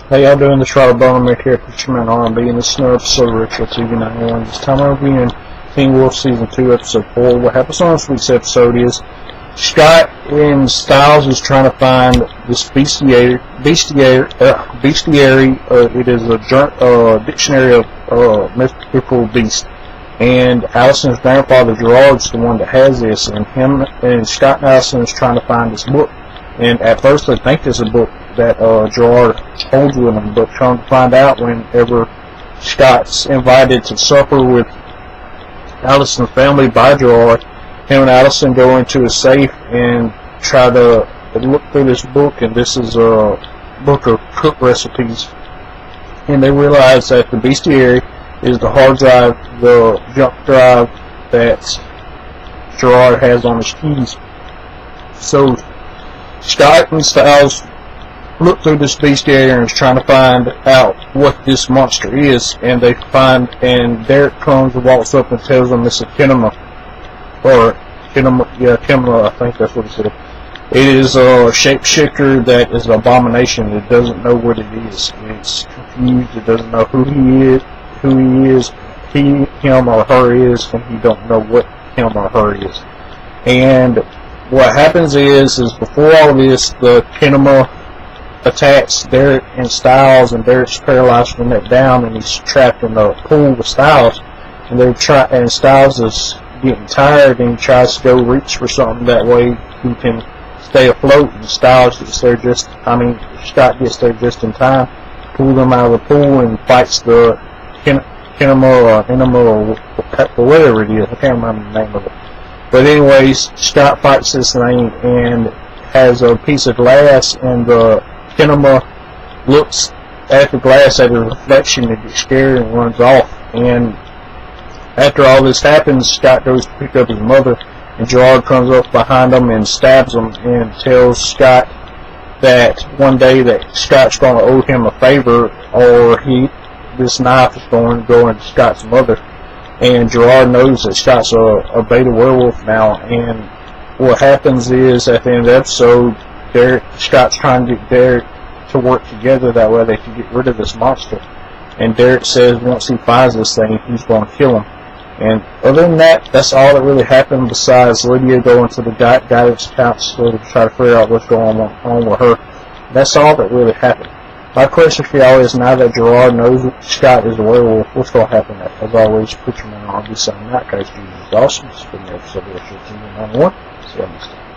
How y'all doing? This Robert Bonham here, Preacherman R&B, and this is another episode of Ritual TV 91. This time I'm reviewing Teen Wolf Season 2, Episode 4. What happens on this week's episode is Scott and Styles is trying to find this bestiary. It is a dictionary of mythical beasts. And Allison's grandfather Gerard's the one that has this, and Scott and Allison is trying to find this book. And at first they think it's a book that Gerard holds with him, but come to find out whenever Scott's invited to supper with Allison's family by Gerard, him and Allison go into a safe and try to look through this book, and this is a book of cook recipes. And they realize that the bestiary is the hard drive, the jump drive that Gerard has on his keys. So Scott and Styles look through this bestiary and is trying to find out what this monster is, and they find, and Derek comes and walks up and tells them it's a Kinema, Kinema, I think that's what he said. It is a shapeshifter that is an abomination. It doesn't know what it is. It's confused. It doesn't know who he is, him or her is, and you don't know what him or her is. And what happens is before all of this, the Kinema attacks Derek and Styles, and Derek's paralyzed from that down, and he's trapped in the pool with Styles. And Styles is getting tired, and he tries to go reach for something that way he can stay afloat. And Scott gets there just in time, pulls them out of the pool, and fights the Kinema or Enema or whatever it is. I can't remember the name of it. But anyways, Scott fights this thing and has a piece of glass, and the Kinema looks at the glass at a reflection and gets scared and runs off. And after all this happens, Scott goes to pick up his mother, and Gerard comes up behind him and stabs him and tells Scott that one day that Scott's going to owe him a favor, or this knife is going to go into Scott's mother. And Gerard knows that Scott's a beta werewolf now. And what happens is, at the end of the episode, Scott's trying to get Derek to work together, that way they can get rid of this monster. And Derek says once he finds this thing, he's going to kill him. And other than that, that's all that really happened, besides Lydia going to the guidance counselor to try to figure out what's going on with her. That's all that really happened. My question for y'all is, now that Gerard knows Scott is a werewolf, what's going to happen next? As always, Preacherman R&B signing out, guys. Jesus is awesome. This has been the episode of Ritual TV 91. See y'all next time.